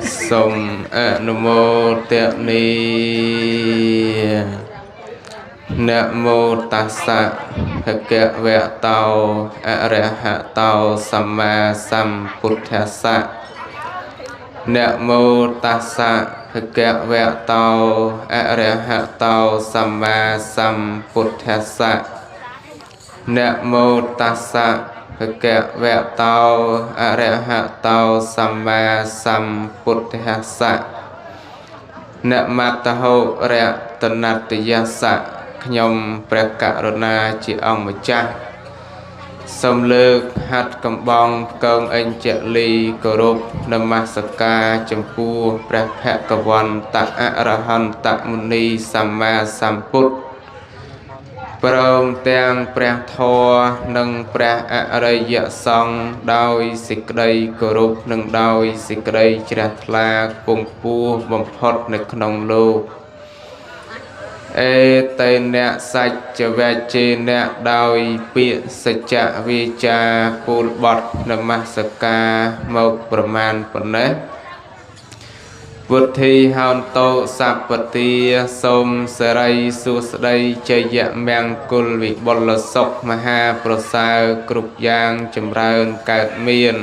Sum Namo Te Ni Namo Tassa Bhagavato Arahato Samma Sambuddhassa Namo Tassa Bhagavato Arahato Samma Sambuddhassa Namo Tassa Bhagavato Arahato Samma Sambuddhassa Namattaho Ratanatiyassa ខ្ញុំព្រះករុណាជាអង្គម្ចាស់សូមលើកហាត់កំបងកងអញ្ជលីគោរពនមស្ការចំពោះព្រះភគវន្តអរហន្តមុនីសម្មាសម្ពុទ្ធព្រមទាំងព្រះធម៌និងព្រះអរិយសង្ឃដោយសេចក្តីគោរពនិងដោយសេចក្តីជ្រះថ្លាគង់ខ្ពស់បំផុតនៅក្នុងលោកអេតេនៈសច្ចវៈជេនៈដោយពាក្យសច្ចវាចាពូលបត់នមស្ការមកប្រមាណប៉ុណ្ណេះពុទ្ធីហោតោសព្ពទាសូមសិរីសួស្តីជយមង្គលវិបុលសុខមហាប្រសើរគ្រប់យ៉ាងចម្រើនកើតមាន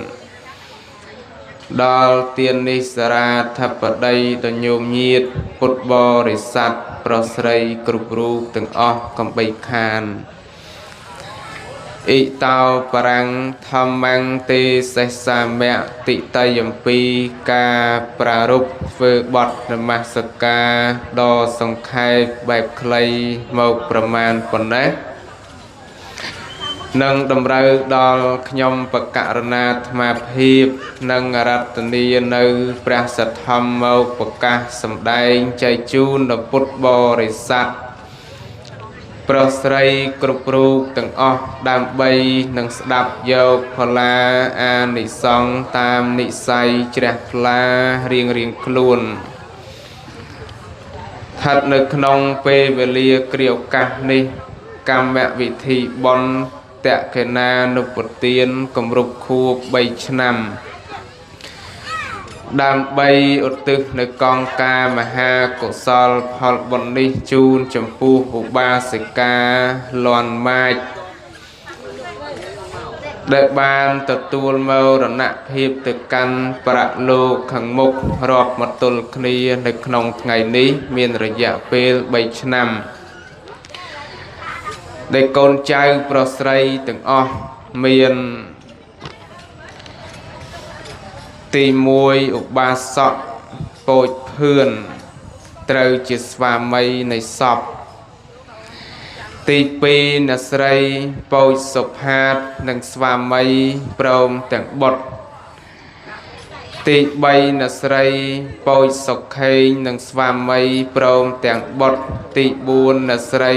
ដល់ទាននិសរាធបតីតញោមញាតពុទ្ធបរិស័ទប្រុសស្រីគ្រប់រូបទាំងអស់កំបីខានអ៊ីតោបរាំងធម្មੰទេសេសាមៈតិតយំពីការប្រារព្ធធ្វើបទនមស្ការដ៏សង្ខេបបែបខ្លីមកប្រមាណប៉ុណ្ណេះនឹងតម្រូវដល់ខ្ញុំបកករណាអាត្មាភាពនិងរតនីនៅព្រះសទ្ធម្មមកប្រកាសសម្ដែងចែកជូនដល់ពុទ្ធបរិស័ទប្រុសស្រីគ្រប់រូបទាំងអស់ដើម្បីនឹងស្ដាប់យកផល្លាអានិសង្ឃតាមនិស័យជ្រះថ្លារៀងខ្លួនស្ថិតនៅក្នុងពេលវេលាគ្រាឱកាសនេះកម្មវិធីបុណ្យតកេណានុពទានគម្រប់ខួប3ឆ្នាំដើម្បីឧទ្ទិសនៅកងការមហាកុសលផលបុណ្យនេះជូនចំពោះឧបាសិកាលន់ម៉ាចដែលបានទទួលមរណភាពទៅកាន់ប្រលោកខាងមុខរាប់មកទល់គ្នានៅក្នុងថ្ងៃនេះមានរយៈពេល3ឆ្នាំដែលកូនចៅប្រុសស្រីទាំងអស់មានទី1ឧបាសកពោចភឿនត្រូវជាស្វាមីនៃសពទី2អ្នកស្រីពោចសុផាតនិងស្វាមីព្រមទាំងបុត្រទី3អ្នកស្រីពោចសុខេងនិងស្វាមីព្រមទាំងបុត្រទី4អ្នកស្រី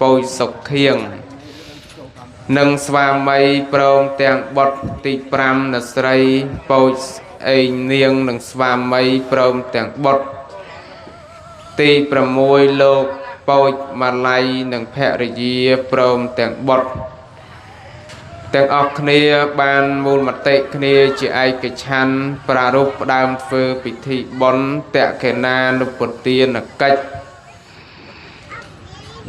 ពោចសុខៀងនិងស្វាមីព្រមទាំងបុត្រទី5អ្នកស្រីពោចអេងនាងនិងស្វាមីព្រមទាំងបុត្រទី6លោកពោចម៉ាឡៃនិងភរិយាព្រមទាំងបុត្រទាំងអស់គ្នាបានមូលមតិគ្នាជាឯកច្ឆន្ទប្រារព្ធផ្ដើមធ្វើពិធីបុណ្យតកេណានុពទានកិច្ច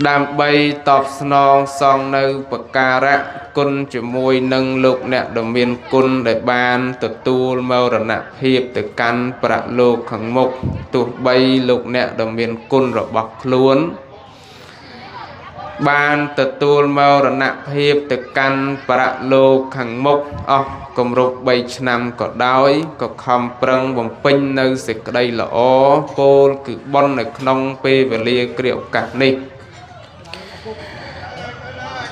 ដើម្បីតបស្នងសងនៅបការៈគុណជាមួយនឹងលោកអ្នកដ៏មានគុណដែលបានទទួលមរណភាពទៅកាន់ប្រលោកខាងមុខទោះបីលោកអ្នកដ៏មានគុណរបស់ខ្លួនបានទទួលមរណភាពទៅកាន់ប្រលោកខាងមុខអស់គម្រប់3ឆ្នាំក៏ដោយក៏ខំប្រឹងបំពេញនៅសេចក្តីល្អពោលគឺបុណ្យនៅក្នុងពេលវេលាគ្រាឱកាសនេះ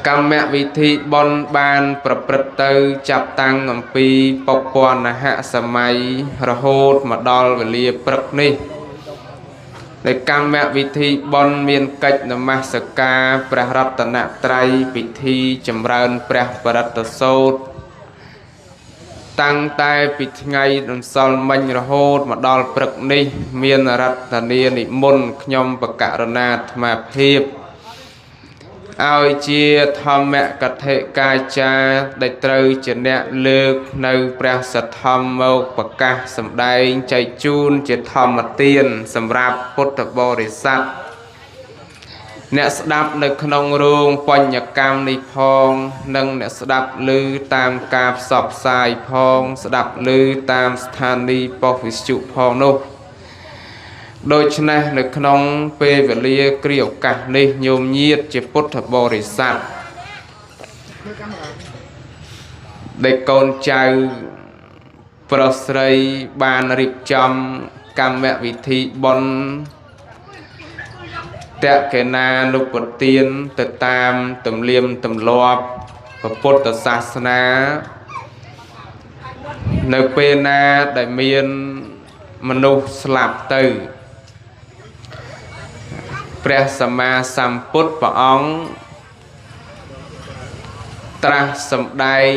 កម្មវិធីបុណ្យបានប្រព្រឹត្តទៅចាប់តាំងអំពីពពនហសម័យរហូតមកដល់វេលាព្រឹកនេះដែលកម្មវិធីបុណ្យមានកិច្ចនមស្ការព្រះរតនត្រ័យពិធីចម្រើនព្រះបរិត្តសូត្រតាំងតែពីថ្ងៃរំសល់មិញរហូតមកដល់ព្រឹកនេះមានរតនានិមន្តខ្ញុំបកករណាអាត្មាភាព ឲ្យជាធម្មកថេកាចាដែលត្រូវជាអ្នកលើកនៅព្រះសទ្ធម្មមកប្រកាសសម្ដែងចែកជូនជាធម្មទានសម្រាប់ពុទ្ធបរិស័ទអ្នកស្ដាប់នៅក្នុងរោងបញ្ញកម្មនេះផងនិងអ្នកស្ដាប់ឮតាមការផ្សព្វផ្សាយផងស្ដាប់ឮតាមស្ថានីយ៍ប៉ុស្តិ៍វិទ្យុផងនោះដូច្នេះនៅក្នុងពេលវេលាគ្រាឱកាសនេះញោមញាតជាពុទ្ធបរិស័ទដែលកូនចៅប្រុសស្រីបានរៀបចំកម្មវិធីបុណ្យតក្កេណានុពទានទៅតាមទំនៀមទម្លាប់ពុទ្ធសាសនានៅពេលណាដែលមានមនុស្សស្លាប់ទៅព្រះសម្មាសម្ពុទ្ធព្រះអង្គត្រាស់សម្ដែង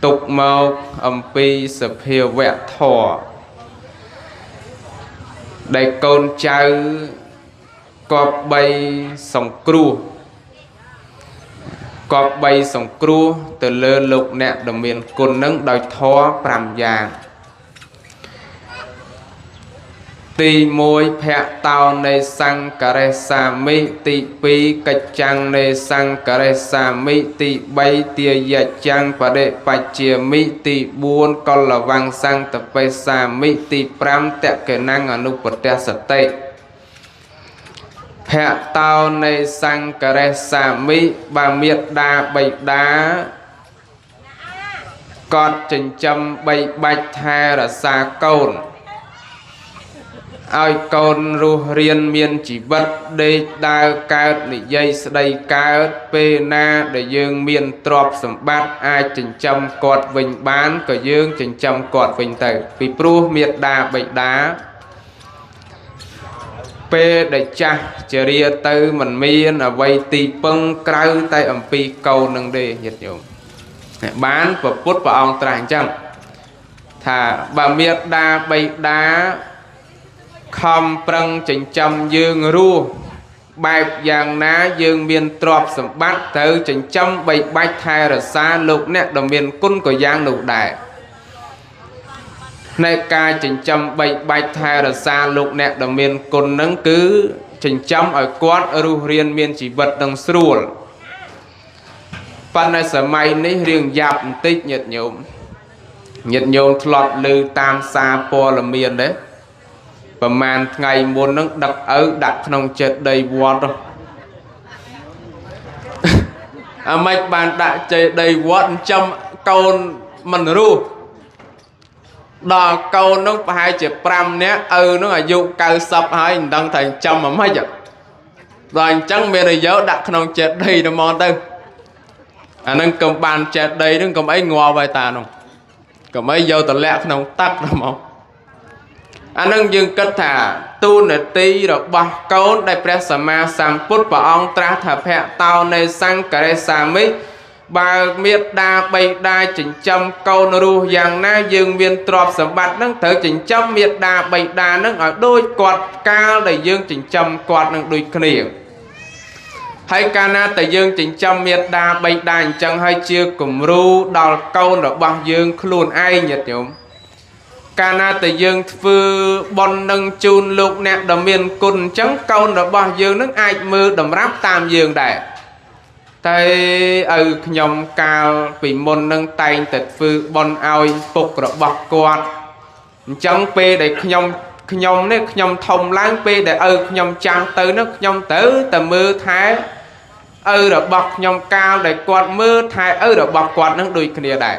ទុកមកអំពីសភាវៈធម៌ដែលកូនចៅគប្បីសង្គ្រោះគប្បីសង្គ្រោះទៅលើលោកអ្នកដែលមានគុណនឹងដោយធម៌5យ៉ាងទី1ភៈតោនៃសង្ករេសាមិទី2កិច្ចੰនៃសង្ករេសាមិទី3ទាយច្ចੰបរិបច្ជាមិទី4កលវੰសង្តបេសាមិទី5តក្កេណੰអនុបតសតិភៈតោនៃសង្ករេសាមិបាមេត្តាបិតាកត់ចិញ្ចឹមបីបាច់ថែរក្សាកូនឲ្យកូនរស់រៀនមានជីវិតដេកដើរកើតនិយាយស្ដីកើតពេលណាដែលយើងមានទ្រព្យសម្បត្តិអាចចិញ្ចឹមគាត់វិញបានក៏យើងចិញ្ចឹមគាត់វិញទៅពីព្រោះមេត្តាបិតាពេលដែលចាស់ជរាទៅមិនមានអ្វីទីពឹងក្រៅតែអំពីកូននឹងទេញាតិញោមបានព្រះពុទ្ធព្រះអង្គត្រាស់អញ្ចឹងថាបើមេត្តាបិតាខំប្រឹងចិញ្ចឹមយើងរស់បែបយ៉ាងណាយើងមានទ្រព្យសម្បត្តិត្រូវចិញ្ចឹមបីបាច់ថែរក្សាលោកអ្នកដែលមានគុណក៏យ៉ាងនោះដែរในការចិញ្ចឹមបីបាច់ថែរក្សាលោកអ្នកដែលមានគុណនឹងគឺចិញ្ចឹមឲ្យគាត់រស់រានមានជីវិតនឹងស្រួលប៉ុន្តែសម័យនេះរៀងយ៉ាប់បន្តិចញាតិញោមធ្លាប់ឮតាមសារព័ត៌មានទេប្រហែលថ្ងៃមុននឹងដឹកឪដាក់ក្នុងចេតិយវត្តអាម៉េចបានដាក់ចេតិយវត្តចិញ្ចឹមកូនមិនរស់ដល់កូននោះប្រហែលជា5នាក់ឪនោះអាយុ90ហើយមិនដឹងថាចិញ្ចឹមអាម៉េចដល់អញ្ចឹងមានរយោដាក់ក្នុងចេតិយទៅមកទៅអានឹងកុំបានចេតិយនឹងកុំអីងាប់ហើយតានោះកុំអីយកតម្លាក់ក្នុងទឹកទៅមកអានឹងយើងគិតថាទូនាទីរបស់កូនដែលព្រះសម្មាសម្ពុទ្ធព្រះអង្គត្រាស់ថាភៈតោនៃសង្ករេសាមិបើមេត្តាបិតាចិញ្ចឹមកូនរស់យ៉ាងណាយើងមានទ្រព្យសម្បត្តិនឹងត្រូវចិញ្ចឹមមេត្តាបិតានឹងឲ្យដូចគាត់កាលដែលយើងចិញ្ចឹមគាត់នឹងដូចគ្នាហើយកាលណាតែយើងចិញ្ចឹមមេត្តាបិតាអញ្ចឹងហើយជាគំរូដល់កូនរបស់យើងខ្លួនឯងញាតិញោមកាលណាតែយើងធ្វើបុណ្យនឹងជូនលោកអ្នកដែលមានគុណអញ្ចឹងកូនរបស់យើងនឹងអាចមើលតម្រាប់តាមយើងដែរតែឪខ្ញុំកាលពីមុននឹងតែងតែធ្វើបុណ្យឲ្យពុករបស់គាត់អញ្ចឹងពេលដែលខ្ញុំធំឡើងពេលដែលឪខ្ញុំចាស់ទៅនោះខ្ញុំទៅតែមើលថែឪរបស់ខ្ញុំកាលដែលគាត់មើលថែឪរបស់គាត់នឹងដូចគ្នាដែរ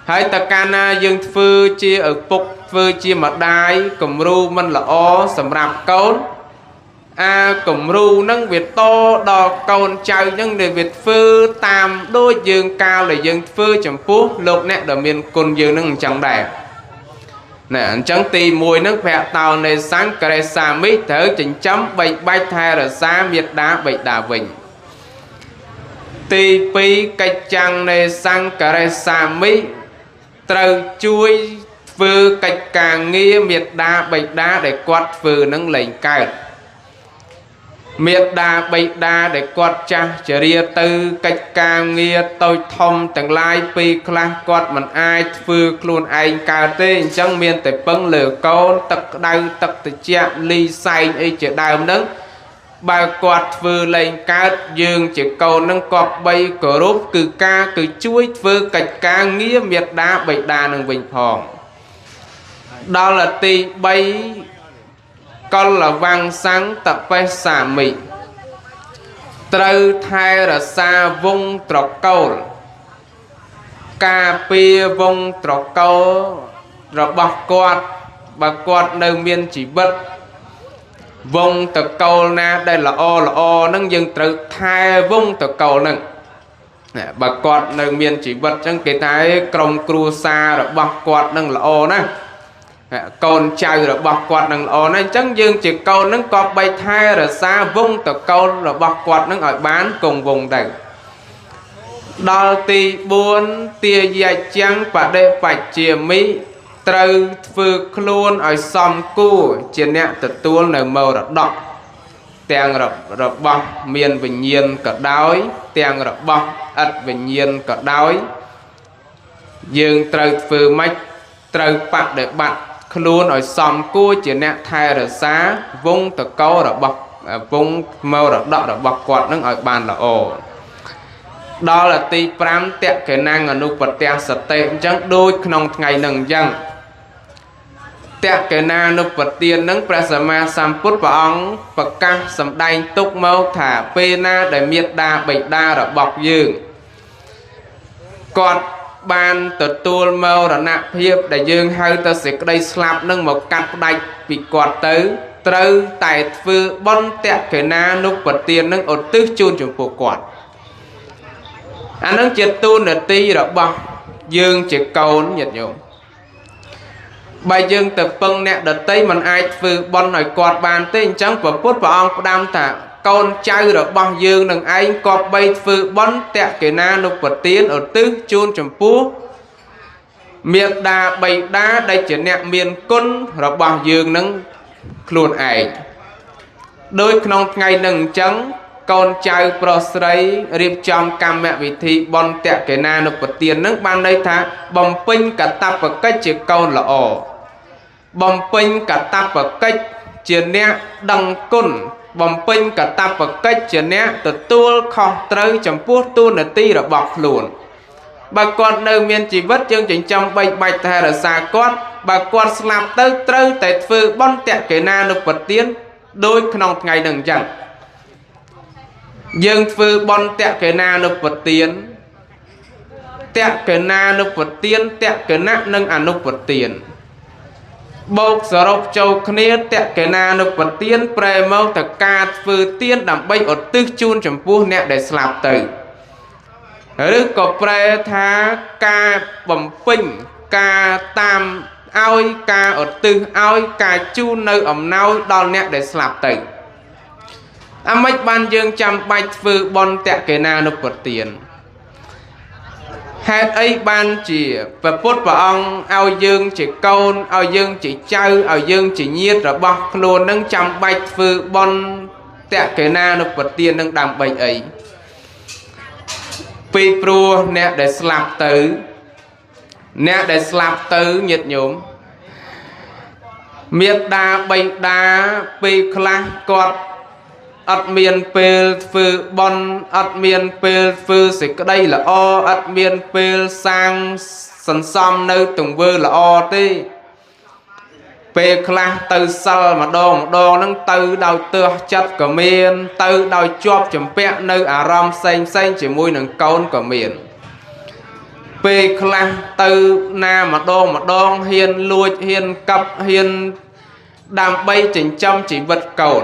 ហើយតើកាលណាយើងធ្វើជាឪពុកធ្វើជាម្ដាយគំរូមិនល្អសម្រាប់កូនអាគំរូនឹងវាតដល់កូនចៅនឹងដែលវាធ្វើតាមដូចយើងកាលដែលយើងធ្វើចំពោះលោកអ្នកដែលមានគុណយើងនឹងអញ្ចឹងដែរណែអញ្ចឹងទី1នឹងភៈតោនៃសង្ករេសាមិត្រូវចិញ្ចឹមបីបាច់ថែរក្សាមេត្តាបិតាវិញទី2កិច្ចੰនៃសង្ករេសាមិត្រូវជួយធ្វើកិច្ចការងារមេត្តាបិតាដែលគាត់ធ្វើនឹងលែងកើត miệt đa bầy đa để quạt cha chả ria tư cách ca nghe tôi thông tầng lai pi class quạt mình ai phư luôn anh ca tê chẳng miền tại băng lửa con tật đau tật tự chạ ly say ấy chả đau nấng bà quạt phư lên ca dương chỉ cầu nâng cọp bay cổ rốt cứ ca cứ chuối phư cách ca nghĩa miệt đa bầy đa nâng bình phòng đó là tì bay con là vang sáng tập phải xả mị trâu thay là xa vung trọc câu cà phê vung trọc câu rồi bọc quạt bà quạt nơi miên chỉ bất vung trọc câu na đây là o nâng dừng trâu thay vung trọc câu nâng bà quạt nơi miên chỉ bất chẳng cái thái krong cru xa rồi bọc quạt nâng là o nè con trai rồi bọc quạt nâng ổ này chẳng dương chỉ câu nâng cọp bay thai rồi xa vung từ câu rồi bọc quạt nâng ở bán cùng vùng đầy đo tì buôn tia dài trắng và đệ phải chìa mỹ trâu phước luôn ở xóm cu chỉ nẹ từ tuôn nơi màu rồi đọc tiền rồi bọc miền bình nhiên cả đói tiền rồi bọc ất bình nhiên cả đói dương trâu phư mách trâu bạc để bạc luôn ở xóm cua chỉ nè thay rồi xá vung từ câu rồi bọc vung màu rồi đọ rồi bọc quạt nó ở bàn là ồ đó là ti pram tẹt cái năng ở nút vật tẹt sạch tệ chẳng đôiក្នុងngày nâng dân tẹt cái năng nút vật tiền nâng prasama samput và ông và ca sầm đai túc mâu thả pena để miệt đa bạch đa rồi bọc dương còn ban tự tuôn màu là nạp hiệp để dương hơi ta sẽ đây slap nâng một cắt đạch bị quạt tới trâu tại phư bon tẹt cái na lúc vật tiền nâng ở tứ chun trong bộ quạt anh nâng chết tuôn ở ti rồi bọc dương chỉ cầu nhiệt nhộn bài dương tập băng nẹ đợt tây mình ai phư bon nói quạt bàn tên trắng và phút và ông đam thả con trai rồi bằng dương đừng anh có bay phư bón tẹt cái na nục vật tiến ở tứ chun chấm pú miệt đà bầy đá đây chỉ nẹt miền côn rồi bằng dương nâng luôn ảnh đôiក្នុងថ្ងៃនឹងចឹងកូនចៅប្រុសស្រីរៀបចំកម្មវិធីបន់តកេណានុពទាននឹងបានន័យថាបំពេញកតបកិច្ចជាកូនល្អបំពេញកតបកិច្ចជាអ្នកដឹងគុណបំពេញកតបកិច្ចជាអ្នកទទួលខុសត្រូវចំពោះទូនាទីរបស់ខ្លួនបើគាត់នៅមានជីវិតយើងចិញ្ចឹមបីបាច់ថែរក្សាគាត់បើគាត់ស្លាប់ទៅត្រូវតែធ្វើបន់តកេណានុពទានដូចក្នុងថ្ងៃនឹងអញ្ចឹងយើងធ្វើបន់តកេណានុពទានតកេណានុពទានតកេណៈនិងអនុពទានបោកសរុបចូលគ្នាតកេណានុពទានប្រែមកទៅការធ្វើទានដើម្បីឧទ្ទិសជូនចំពោះអ្នកដែលស្លាប់ទៅឬក៏ប្រែថាការបំពេញការតាមឲ្យការឧទ្ទិសឲ្យការជូននៅអំណោយដល់អ្នកដែលស្លាប់ទៅអាម៉េចបានយើងចាំបាច់ធ្វើបន់តកេណានុពទានហេតុអីបានជាព្រះពុទ្ធព្រះអង្គឲ្យយើងជាកូនឲ្យយើងជាចៅឲ្យយើងជាញាតិរបស់ខ្លួននឹងចាំបាច់ធ្វើបន់តកេណានុពទាននឹងដើម្បីអីពីព្រោះអ្នកដែលស្លាប់ទៅញាតិញោមមេត្តាបិតាពេលខ្លះគាត់អត់មានពេលធ្វើបន់អត់មានពេលធ្វើសេចក្តីល្អអត់មានពេលសាងសន្សំនៅទង្វើល្អទេពេលខ្លះទៅសិលម្ដងហ្នឹងទៅដោយទើសចិត្តក៏មានទៅដោយជាប់ចម្ពាក់នៅអារម្មណ៍ផ្សេងជាមួយនឹងកូនក៏មានពេលខ្លះទៅណាម្ដងហ៊ានលួចហ៊ានកាប់ហ៊ានដើម្បីចិញ្ចឹមជីវិតកូន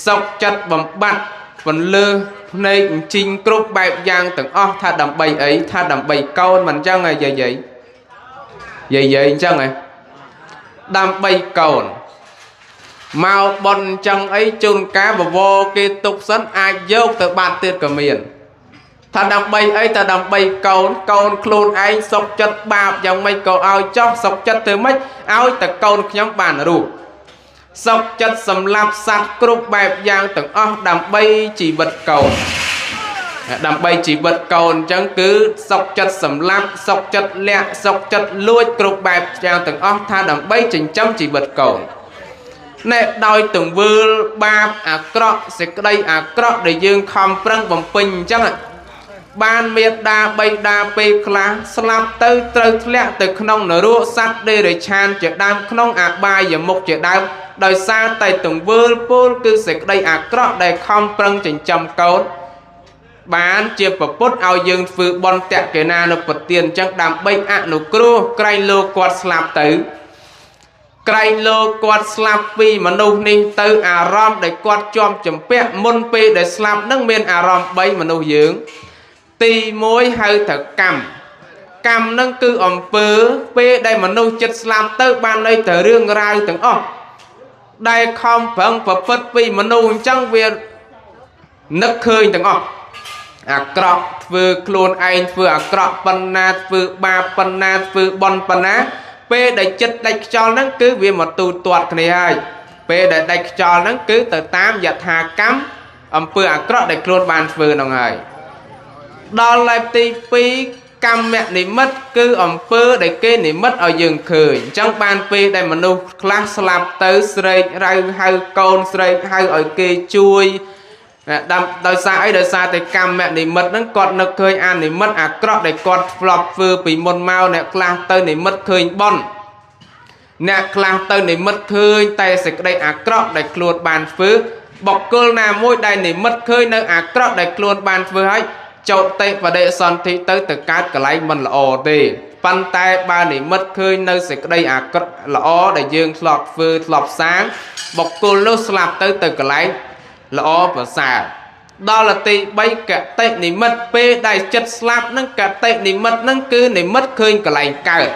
សុខចិត្តបំបត្តិពន្លើភ្នែកជីងគ្រប់បែបយ៉ាងទាំងអស់ថាដើម្បីអីថាដើម្បីកូនមិនអញ្ចឹងហ៎យាយអញ្ចឹងហ៎ដើម្បីកូនមកបន់អញ្ចឹងអីជួនកាលបវរគេទុកសិនអាចយកទៅបាត់ទៀតក៏មានថាដើម្បីអីថាដើម្បីកូនខ្លួនឯងសុខចិត្តបាបយ៉ាងម៉េចក៏ឲ្យចោះសុខចិត្តទៅម៉េចឲ្យតែកូនខ្ញុំបានរស់ សុខចិត្តសម្លាប់សត្វគ្រប់បែបយ៉ាងទាំងអស់ដើម្បីជីវិតកូនដើម្បីជីវិតកូនអញ្ចឹងគឺសុខចិត្តសម្លាប់សុខចិត្តលាក់សុខចិត្តលួចគ្រប់បែបយ៉ាងទាំងអស់ថាដើម្បីចិញ្ចឹមជីវិតកូនណែដោយទង្វើបាបអាក្រក់សេចក្តីអាក្រក់ដែលយើងខំប្រឹងបំពេញអញ្ចឹងបានមេត្តាបិតាពេលខ្លះស្លាប់ទៅត្រូវធ្លាក់ទៅក្នុងនរកសត្វដេរឆានជាដើមក្នុងអបាយមុខជាដើមដោយសារតែទង្វើពលគឺសេចក្តីអាក្រក់ដែលខំប្រឹងចិញ្ចឹមកូនបានជាប្រពុតឲ្យយើងធ្វើបន់តកេណានុប្រទានអញ្ចឹងដើម្បីអនុគ្រោះក្រែងលោកគាត់ស្លាប់ទៅក្រែងលោកគាត់ស្លាប់ពីមនុស្សនេះទៅអារម្មណ៍ដែលគាត់ជាប់ចម្ពាក់មុនពេលដែលស្លាប់នឹងមានអារម្មណ៍3មនុស្សយើងទី1ហៅថាកម្មនឹងគឺអំពើពេលដែលមនុស្សចិត្តស្លាប់ទៅបានន័យទៅរឿងរ៉ាវទាំងអស់ដែលខំប្រឹងប្រព្រឹត្តពីមនុស្សអញ្ចឹងវានឹកឃើញទាំងអស់អាក្រក់ធ្វើខ្លួនឯងធ្វើអាក្រក់ប៉ុណ្ណាធ្វើបាបប៉ុណ្ណាធ្វើបន់ប៉ុណ្ណាពេលដែលចិត្តដាច់ខ្យល់ហ្នឹងគឺវាមកទូទាត់គ្នាហើយពេលដែលដាច់ខ្យល់ហ្នឹងគឺទៅតាមយថាកម្មអំពើអាក្រក់ដែលខ្លួនបានធ្វើហ្នឹងហើយដល់ឡែកទី2កម្មនិមិត្តគឺអំពើដែលគេនិមិត្តឲ្យយើងឃើញអញ្ចឹងបានពេលដែលមនុស្សខ្លះស្លាប់ទៅស្រែករៅហៅកូនស្រែកហៅឲ្យគេជួយដោយសារអីដោយសារតែកម្មនិមិត្តហ្នឹងគាត់នឹកឃើញអានិមិត្តអាក្រក់ដែលគាត់ធ្លាប់ធ្វើពីមុនមកអ្នកខ្លះទៅនិមិត្តឃើញបន់អ្នកខ្លះទៅនិមិត្តឃើញតែសេចក្តីអាក្រក់ដែលខ្លួនបានធ្វើបុគ្គលណាមួយដែលនិមិត្តឃើញនៅអាក្រក់ដែលខ្លួនបានធ្វើហើយចោតិបដិសន្ធិទៅកើតកន្លែងមិនល្អទេប៉ុន្តែបើនិមិត្តឃើញនៅសេចក្តីអាក្រក់ល្អដែលយើងធ្លាប់ធ្វើធ្លាប់សាងបុគ្គលនោះស្លាប់ទៅកន្លែងល្អប្រសើរដល់ទី3កតិនិមិត្តពេលដែលចិត្តស្លាប់នឹងកតិនិមិត្តនឹងគឺនិមិត្តឃើញកន្លែងកើត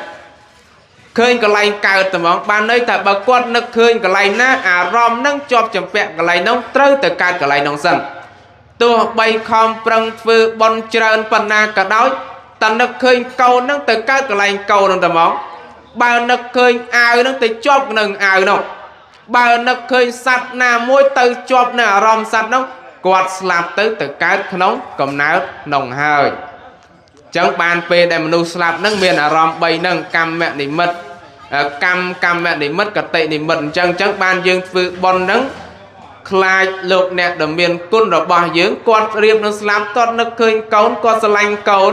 ឃើញកន្លែងកើតតែហ្មងបានន័យថាបើគាត់នឹកឃើញកន្លែងណាអារម្មណ៍នឹងជាប់ចម្ពាក់កន្លែងនោះត្រូវទៅកើតកន្លែងនោះសិនទោះបីខំប្រឹងធ្វើបន់ច្រើនប៉ុណ្ណាក៏ដោយតែនឹកឃើញកូននឹងទៅកើតកន្លែងកូននឹងតែហ្មងបើនឹកឃើញអាវនឹងទៅជាប់នឹងអាវនោះបើនឹកឃើញសត្វណាមួយទៅជាប់នៅអារម្មណ៍សត្វនោះគាត់ស្លាប់ទៅកើតក្នុងកំណើតក្នុងហើយអញ្ចឹងបានពេលដែលមនុស្សស្លាប់នឹងមានអារម្មណ៍3ហ្នឹងកម្មនិមិត្តកម្មនិមិត្តកតិនិមិត្តអញ្ចឹងបានយើងធ្វើបុណ្យហ្នឹងខ្លាចលោកអ្នកដែលមានគុណរបស់យើងគាត់រៀបនឹងស្លាប់គាត់នឹកឃើញកូនគាត់ស្រឡាញ់កូន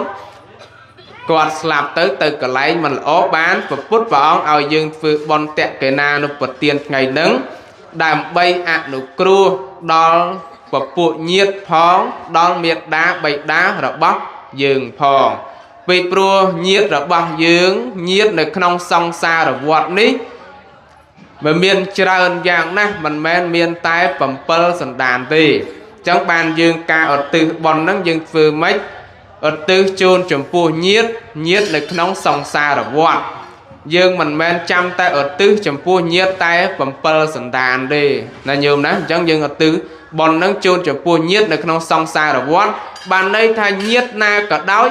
គាត់ស្លាប់ទៅកន្លែងមិនល្អបានព្រះពុទ្ធព្រះអង្គឲ្យយើងធ្វើបុណ្យតកេណានុប្រទានថ្ងៃហ្នឹងដើម្បីអនុគ្រោះដល់ពពួកញាតិផងដល់មេត្តាបិតារបស់យើងផងពីព្រោះញាតិរបស់យើងញាតិនៅក្នុងសង្សារវដ្តនេះមិនមានច្រើនយ៉ាងណាស់មិនមែនមានតែ7សន្តានទេអញ្ចឹងបានយើងការឧទ្ទិសបុណ្យហ្នឹងយើងធ្វើម៉េចឧទ្ទិសជូនចំពោះញាតិនៅក្នុងសង្សារវដ្តយើងមិនមែនចាំតែឧទ្ទិសចំពោះញាតិតែ7សន្តានទេណាញោមណាអញ្ចឹងយើងឧទ្ទិសបុណ្យហ្នឹងជូនចំពោះញាតិនៅក្នុងសង្សារវដ្តបានន័យថាញាតិណាក៏ដោយ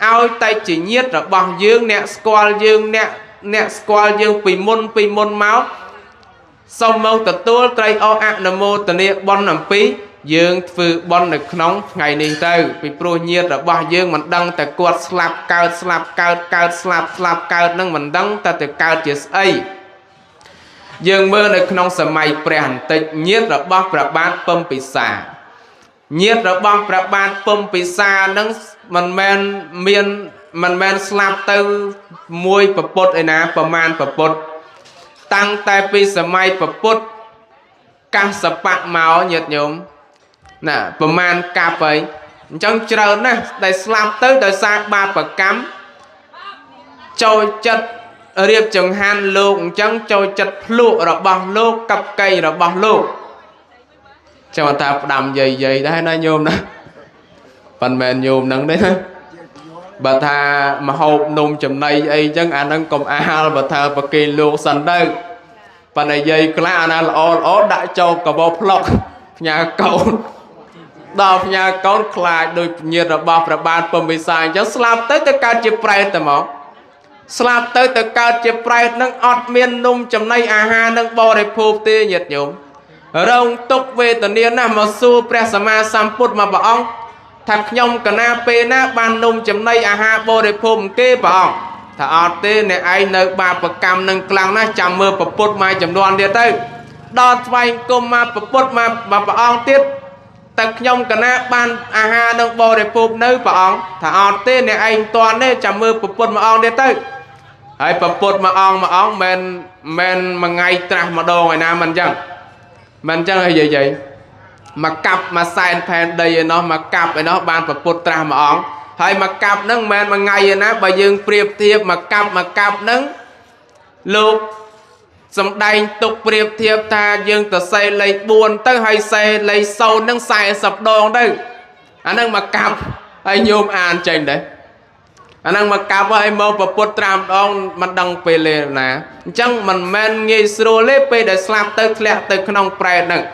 ឲ្យតែជាញាតិរបស់យើងអ្នកស្គាល់យើងអ្នកស្គាល់យើងពីមុនមកសូមមកទទួលត្រីអអនុមោទនាបុណ្យអំពីយើងធ្វើបុណ្យនៅក្នុងថ្ងៃនេះទៅពីព្រោះញាតិរបស់យើងមិនដឹងតែគាត់ស្លាប់កើតស្លាប់កើតស្លាប់កើតនឹងមិនដឹងតែកើតជាស្អីយើងមើលនៅក្នុងសម័យព្រះបន្តិចញាតិរបស់ព្រះបាទពំពិសាញាតិរបស់ព្រះបាទពំពិសានឹងមិនមែនស្លាប់ទៅមួយប្រពុតឯណាប្រមាណប្រពុតតាំងតែពីសម័យប្រពុតកាសបៈមកញាតិញោមណាប្រមាណកាប់ហើយអញ្ចឹងច្រើនណាស់ដែលស្លាប់ទៅដោយសារបាបកម្មចូលចិត្តរៀបចង្ហាន់លោកអញ្ចឹងចូលចិត្តភ្លក់របស់លោកកັບកៃរបស់លោកចាំថាផ្ដាំយាយដែរណាញោមណាប៉ុន្តែញោមហ្នឹងទេណាបើថាមហូបនំចំណីអីចឹងអាហ្នឹងកុំអាលបើថាប្រគេនលោកសិនទៅប៉ុន្តែយាយខ្លះអាណាល្អដាក់ចូលកបោផ្លុកផ្ញើកូនដល់ផ្ញើកូនខ្លាចដោយញាតិរបស់ព្រះបាទពំពិសាអញ្ចឹងស្លាប់ទៅកើតជាប្រែតតែមក slap tới từ cao chế prai nâng ọt miên nung chấm nay à ha nâng bò để phụp tê nhiệt nhôm rong tục về tận niên nằm mà su pre sama samput mà bảo thật nhông cả na pe na ban nung chấm nay à ha bò để phụp kê bảo thà ọt tê này ai nâng ba bậc cam nâng clang na chạm mưa bậc put mai chấm đoan đi tới đo vay công mà bậc put mà bảo tiết thật nhông cả na ban à ha nâng bò để phụp nơi bảo thà ọt tê này anh toàn đấy chạm mưa bậc put mà đi tới ai bậc put mà ong men mà ngay tra mà đồ ngày nào mình chẳng hay vậy mà cặp mà sai fan đây nó mà cặp nó ban bậc put tra mà ong hay mà cặp nâng men mà ngay nó bà dương priệp thiệp mà cặp nâng lục xong đành tục priệp thiệp ta dương tờ xây lấy buồn tới hay xây lấy sâu nâng sai sập đồ đây anh nâng mà cặp hay nhôm an chênh đấy anh nâng mà cặp hay mô bà put tram đong mà đăng bê lê nè chẳng mình men nghi srô lê bê để slap tới lẹ tới khăn prẹ nâng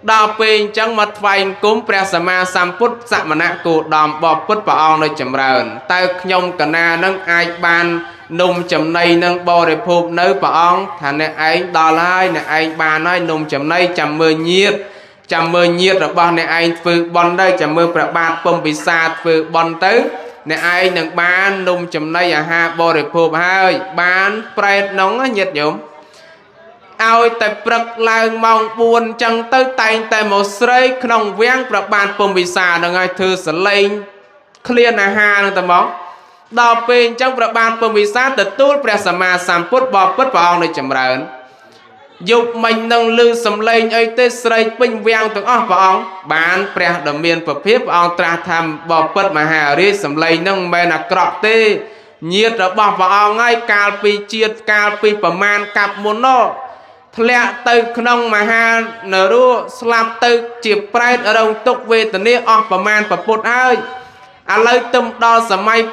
đào bê chẳng mặt vành cúm prẹ sa ma samput sạ mà nạ cụ đòm bò put bà ong nơi chầm rờn tới nhông cả na nâng ai ban nung chầm này nâng bò để phụp nơi bà ong thà nè anh đò lai nè anh bà nói nung chầm này chầm mưa nhiệt rồi bò nè anh phư bon đây chầm mưa bà bát bông bị xa phư bon tới nè anh nâng bán nung chầm này à ha bò để phụp hơi bán prẹ nóng á nhiệt nhộm ao tại bậc lang mong buồn chẳng tới tay tại một sợi khung vén bậc bàn bông bị xa nâng ai thư sờ lên clear à ha nâng tầm bóng đào pin trong bậc bàn bông bị xa từ tuốt bè sama samput bò put vào nơi chầm rợn dục mình nâng lư sầm lên ấy tê sợi pin vén từng óc vào bán bè đầm miên bậc phép ông tra tham bò put mà hà ri sầm lên nâng men là cọt tê nhiệt ở bò vào ngay cà pi chiết cà piประมาณ cặp muốn nó lẹ từ khung mà ha nở ru slap từ chìa prai ở đâu tục về tận đây ởประมาณ bậc put ơi à lấy tâm đo sớm mai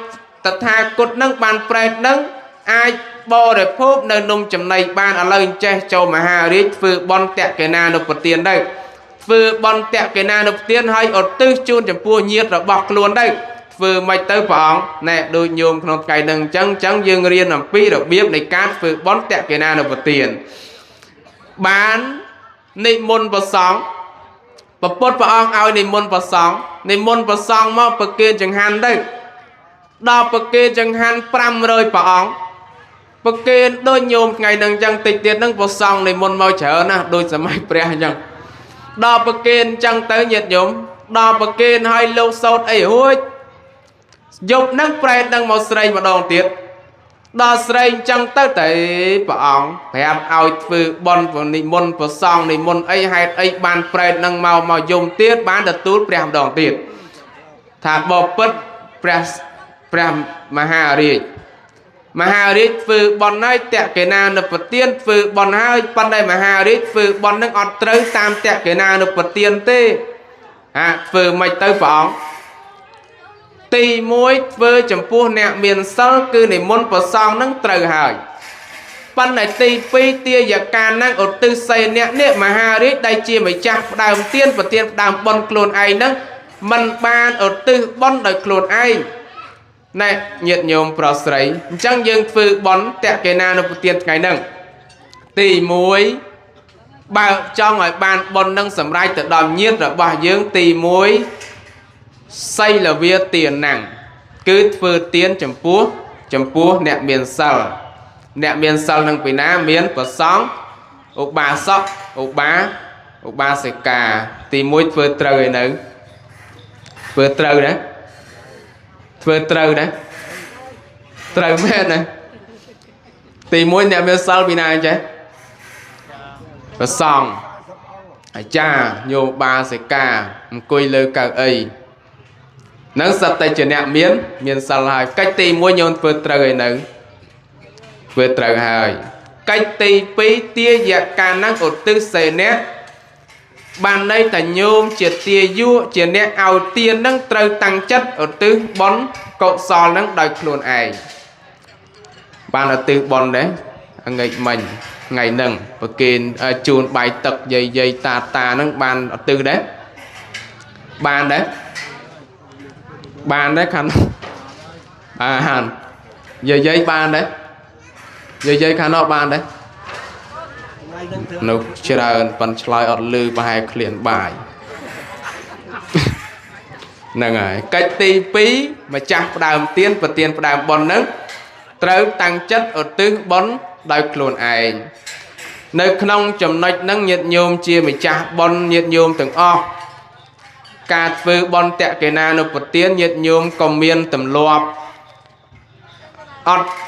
tật tha cột nâng bàn prai nâng ai bò để phốp nơi nung chấm này ban à lấy che cho mà ha riết phư bon tẹt cái na nộp tiền đây phư bon tẹt cái na nộp tiền hay ở tư chun chấm pua nhiệt rồi bọc luôn đây phư mày tới phỏng nè đôi nhôm không cài nâng trắng dương riêng làm pi được biết này cát phư bon tẹt cái na nộp tiền bán nị môn vào sóng và bột vào ong ao nị môn vào sóng mà bậc kia chẳng hạn đây đo bậc kia chẳng hạn pram rồi vào ong bậc kia đôi nhôm ngày đằng chẳng tịch tiệt nâng vào sóng nị môn mau chở nè đôi sớm mai pre chẳng đo bậc kia chẳng tới nhiệt nhôm đo bậc kia hai lâu sốt ấy hôi dục nâng pre nâng một sợi mà đòn tiệt đo sợi chẳng tới tới bảo ong hẹp ao phư bon vào nị môn vào song nị môn ấy hay ấy ban pre nâng màu dùng tiết bán được tút pre đòn tiệt thà bò put pre mà hà rít phư bon này tẹt cái na nộp tiền phư bon hai pan đây mà hà rít phư bon nâng ọt tới tam tẹt cái na nộp tiền tê phư mày tới bảo ong tì muối vơ chấm pua nè miền sơ cứ này môn vào song nâng trời hỏi pan này tì phi tia giờ can năng ở tư xây nè mà ha rít đây chia mấy chắc đàm tiên và tiên đàm bon clone ai nâng mình ban ở tư bon đời clone ai này nhiệt nhôm pro sấy chẳng dương phư bón tẹt cái na nó tiên ngày nâng tì muối bao cho ngoài ban bon nâng sầm rai tự đòm nhiệt rồi bà dương tì muối xây là vía tiền nặng cứ phơ tiến chấm púa nẹt miền sal nâng bị ná miến và sóng ốc ba sóc ốc ba sẽ cà tìm mũi phơ trời nữa phơ trời đấy trời mẹ này tìm mũi nẹt miền sal bị ná chứ và song cha nhô ba sẽ cà cùi lơ cà ấy nâng sạch tay trên nẹ miền sal hai cách tì mua nhôn vượt trời nâng vượt trời hai cách tì phí tia dạ ca năng ở tư xế nét bàn đây ta nhôm triệt tia dụ triệt nẹ ảo tiên nâng trời tăng chất ở tư bón cậu sò nâng đòi khuôn ai bàn ở tư bón đấy ngày mình ngày nâng và kênh chuồn bài tập dây ta nâng bàn ở tư đấy bàn đấy khăn dây ban đấy dây khá nó ban đấy nó chờ phần slide ở lư bài liền bài nè ngài cách ti phí mà chắc đàm tiên và tiền đàm bòn nấngត្រូវតាំងចិត្តឧទ្ទិសបុណ្យដោយខ្លួនឯងនៅក្នុងចំណុចហ្នឹងញាតិញោមជាម្ចាស់បុណ្យញាតិញោមទាំងអស់ការធ្វើបុណ្យតក្កេណានុប្រទានញាតិញោមក៏មានទម្លាប់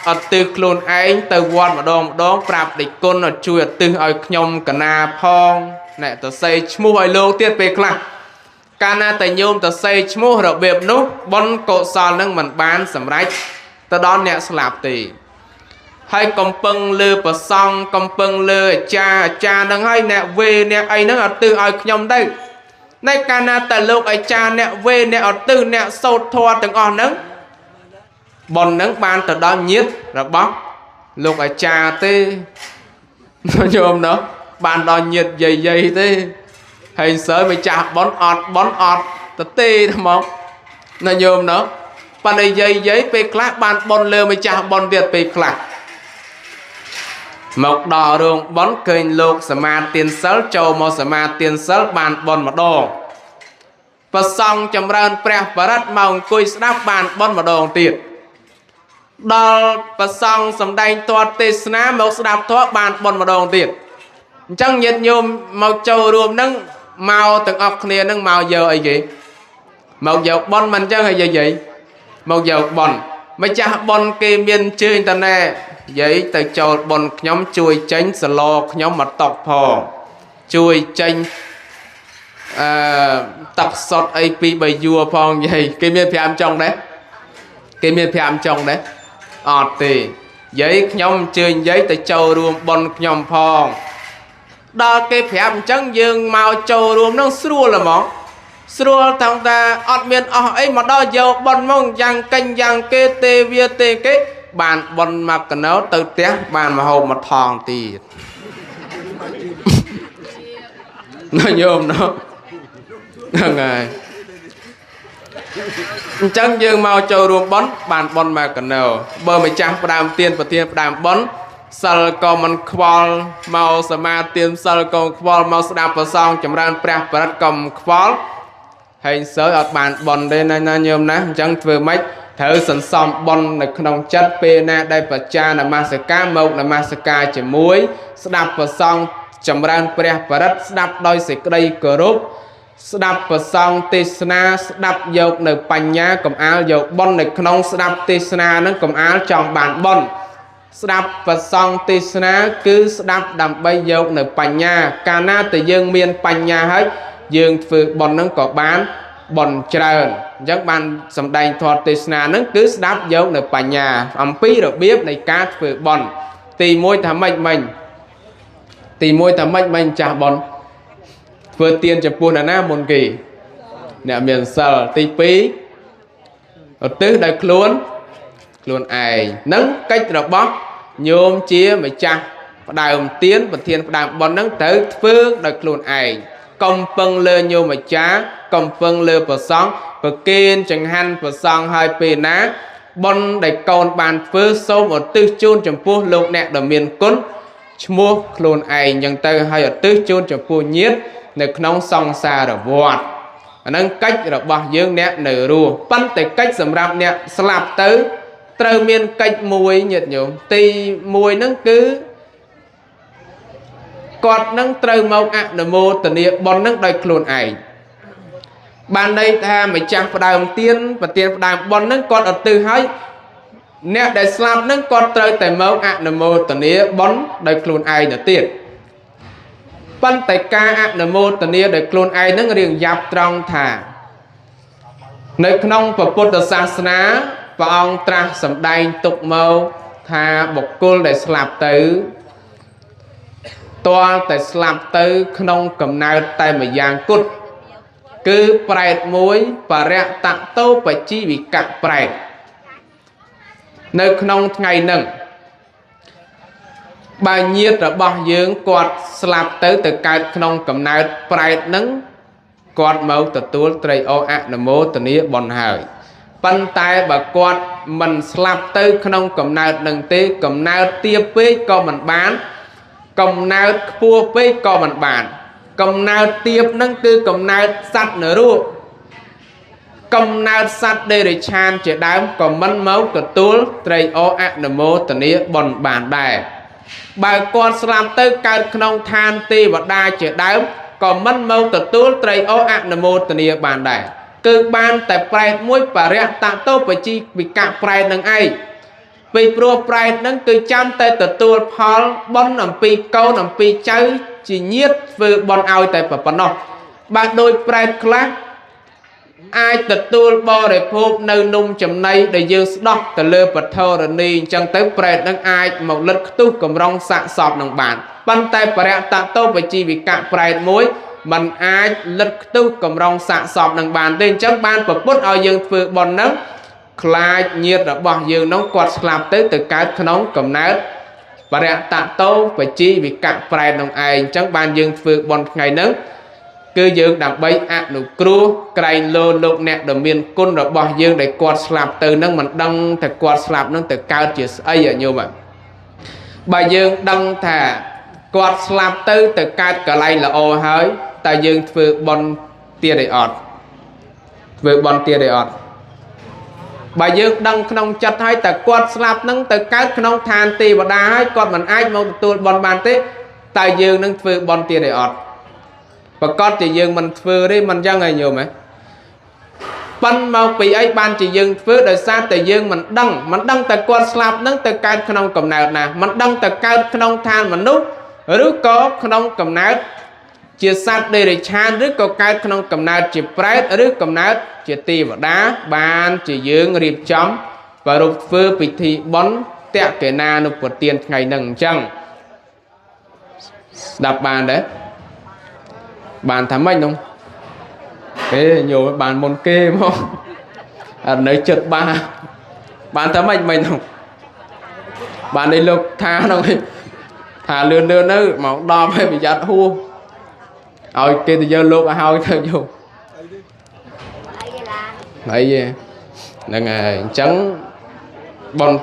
អត់ទិសខ្លួនឯងទៅវត្តម្ដងប្រាប់ដេចគុណឲ្យជួយឧទ្ទិសឲ្យខ្ញុំកណាផងអ្នកទៅសេឈ្មោះឲ្យលោកទៀតពេលខ្លះកាលណាតែញោមទៅសេឈ្មោះរបៀបនោះបុណ្យកុសលហ្នឹងមិនបានសម្រេចទៅដល់អ្នកស្លាប់ទេហើយកំពឹងលើប្រសង់កំពឹងលើអាចារ្យហ្នឹងហើយអ្នកវេអ្នកអីហ្នឹងអត់ទិសឲ្យខ្ញុំទៅនៅកាលណាតែលោកអាចារ្យអ្នកវេអ្នកអត់ទិសអ្នកសូត្រធម៌ទាំងអស់ហ្នឹងបុណ្យហ្នឹងបានទៅដល់ញាតិរបស់លោកអាចារ្យទេញោមណោះបានដល់ញាតិយាយទេហើយសើម្ចាស់បុណ្យអត់ទៅទេហ្មងណាញោមណោះប៉ុន្តែយាយពេលខ្លះបានបុណ្យលើម្ចាស់បុណ្យទៀតពេលខ្លះមកដល់រោងបុណ្យឃើញលោកសមាទានសិលចូលមកសមាទានសិលបានបុណ្យម្ដងប្រសង់ចម្រើនព្រះបរិត្តមកអង្គុយស្ដាប់បានបុណ្យម្ដងទៀតដល់ប្រសង់សំដែងទាត់ទេសនាមកស្ដាប់ធម៌បានបុណ្យម្ដងទៀតអញ្ចឹងញាតិញោមមកចូលរួមហ្នឹងមកទាំងអស់គ្នាហ្នឹងមកយកអីគេមកយកបុណ្យមិនអញ្ចឹងហើយយាយមកយកបុណ្យម្ចាស់បុណ្យគេមានជើញតណែយាយទៅចូលបុណ្យខ្ញុំជួយចេញសឡខ្ញុំមកតកផងជួយចេញទឹកសុតអីពី3យួរផងយាយគេមាន5ចុងដែរគេមាន5ចុងដែរអត់ទេយាយខ្ញុំអញ្ជើញយាយទៅចូលរួមបុណ្យខ្ញុំផងដល់គេប្រាប់អញ្ចឹងយើងមកចូលរួមនោះស្រួលហ្មងស្រួលតាំងតាអត់មានអស់អីមកដល់យកបុណ្យមកយ៉ាងកេញយ៉ាងគេទេវាទេគេបានបុណ្យមកកណោទៅផ្ទះបានមកហូបមកថងទៀតណាញោមណោះហ្នឹងហើយអញ្ចឹងយើងមកចូលរួមបុណ្យបានបុណ្យមកកណោបើម្ចាស់ផ្ដើមទានប្រធានផ្ដើមបុណ្យសិលក៏មិនខ្វល់មកសមាទានសិលក៏ខ្វល់មកស្ដាប់ប្រសងចម្រើនព្រះបរិត្តក៏មិនខ្វល់ហើយសើអត់បានបុណ្យទេណាញោមណាអញ្ចឹងធ្វើម៉េចត្រូវសន្សំបុណ្យនៅក្នុងចិត្តពេលណាដែលបច្ចានមស្ការមកនមស្ការជាមួយស្ដាប់ប្រសងចម្រើនព្រះបរិត្តស្ដាប់ដោយសេចក្តីគោរពស្ដាប់ប្រសងទេសនាស្ដាប់យកនៅបញ្ញាកំអាលយកបុណ្យនៅក្នុងស្ដាប់ទេសនានឹងកំអាលចង់បានបុណ្យស្ដាប់ប្រសងទេសនាគឺស្ដាប់ដើម្បីយកនៅបញ្ញាកាលណាតែយើងមានបញ្ញាហើយយើងធ្វើបុណ្យនឹងក៏បានបុណ្យច្រើនអញ្ចឹងបានសម្ដែងធម៌ទេសនានឹងគឺស្ដាប់យកនៅបញ្ញាអំពីរបៀបនៃការធ្វើបុណ្យទី1ថាម៉េចមិញទី1ថាម៉េចមិញចាស់បុណ្យធ្វើទានចំពោះអ្នកណាមុនគេអ្នកមានសិលទី2ឧទ្ទិសដោយខ្លួនឯងនឹងកិច្ចរបស់ញោមជាម្ចាស់ផ្ដើមទានប្រធានផ្ដើមបុណ្យនឹងត្រូវធ្វើដោយខ្លួនឯងកំពឹងលើញោមអាចារ្យកំពឹងលើប្រសង់ប្រគេនចង្ហាន់ប្រសង់ឲ្យពេលណាបុណ្យដែលកូនបានធ្វើសូមឧទ្ទិសជូនចំពោះលោកអ្នកដ៏មានគុណឈ្មោះខ្លួនឯងអញ្ចឹងទៅឲ្យឧទ្ទិសជូនចំពោះញាតិនៅក្នុងសង្សារវដ្តអានឹងកិច្ចរបស់យើងអ្នកនៅរស់ប៉ុន្តែកិច្ចសម្រាប់អ្នកស្លាប់ទៅត្រូវមានកិច្ចមួយញាតិញោមទី1ហ្នឹងគឺគាត់នឹងត្រូវមកអនុមោទនាបុណ្យនឹងដោយខ្លួនឯងបានន័យថាម្ចាស់ផ្ដើមទានប្រទានផ្ដើមបុណ្យនឹងគាត់ឧទ្ទិសឲ្យអ្នកដែលស្លាប់នឹងគាត់ត្រូវតែមកអនុមោទនាបុណ្យដោយខ្លួនឯងទៅទៀតប៉ុន្តែការអនុមោទនាដោយខ្លួនឯងនឹងរៀងយ៉ាប់ត្រង់ថានៅក្នុងពុទ្ធសាសនាព្រះអង្គត្រាស់សម្ដែងទុកមកថាបុគ្គលដែលស្លាប់ទៅទាល់តែស្លាប់ទៅក្នុងកំណើតតែម្យ៉ាងគត់គឺប្រែតមួយបរៈតតោបជីវិកៈប្រែតនៅក្នុងថ្ងៃហ្នឹងបើញាតិរបស់យើងគាត់ស្លាប់ទៅកើតក្នុងកំណើតប្រែតហ្នឹងគាត់មកទទួលត្រីអអនុមោទនាបុណ្យហើយប៉ុន្តែបើគាត់ mình slap tư không cầm nào đừng tê cầm nào tia pê có mình bán cầm nào phua pê có mình bán cầm nào tiệp nâng tư cầm nào sạch nữa ru cầm nào sạch đây để chan chế đám còn mân máu của túi trầy ô ạc nở mô tần ý bòn bản đài bài con slap tư cao không than tê và đai chế đám còn mân máu của túi trầy ô ạc nở mô tần ý bản đài cứ ban tại pride mũi bà rẽ tạ tô bởi chi vì cả pride nâng ai vì pro pride nâng cứ chăm tay tờ tuột phó bón nằm pi câu nằm pi cháy chỉ nhiết vừa bọn ao tại bà nó bạn đôi pride class ai tờ tuột bò để phốp nơi nung chầm này để dương đọc tờ lơ bật thơ rồi đi chẳng tới pride nâng ai một lật tu cầm rong sạ sọp nâng bạn ban tay bà rẽ tạ tô bởi chi vì cả pride mũi mình ai lật tu cầm rong sạ sọp nâng bàn tên chắc ban và bút ao dương phư bọn nâng khai nhiệt đã bỏ dương nóng quạt slap tới từ cái nóng cầm nát và rẽ tạ tô và chi vì cạn phai nông ai chắc ban dương phư bọn ngày nâng cứ dương đằng bấy ạ nụ cru cây lô lục nẹt đầm miền côn đã bỏ dương để quạt slap từ nâng mình đăng thật quạt slap nâng từ cao chỉ ấy ở nhiều mà bà dương đăng thả quạt slap từ cái cả lại là ô hơi tại dương phư bọn tia đầy ọt phư bọn tia đầy ọt bà dương đăng không chặt hay tại quạt slap nâng từ cái không than tì và đá hay còn mình ai một tôi bọn bàn tế tại dương nâng phư bọn tia đầy ọt và con chỉ dương mình phư đi mình cho ngày nhiều mấy bắn mau bị ấy ban chỉ dương phư đời xa tại dương mình đăng tại quạt slap nâng từ cái không cầm nào nè mình đăng tại cái không than mình nút rước có không cầm nát chia sát đây để chan rước có cái không cầm nát chỉ pride rước cầm nát chỉ tì và đá ban chỉ dương riệp chấm và rụt phơ bị thị bón tẹt cái na nộp một tiền ngày nâng chăng đập bàn đấy bàn thắm anh không thế nhiều bàn môn kê không à, nơi trượt ba bàn thắm anh mình không bàn đây lục tha đâu thả lươn nữa mà đo phải bị giặt hua rồi kia thì giờ lúc hao theo vô lấy gì nè trắng bon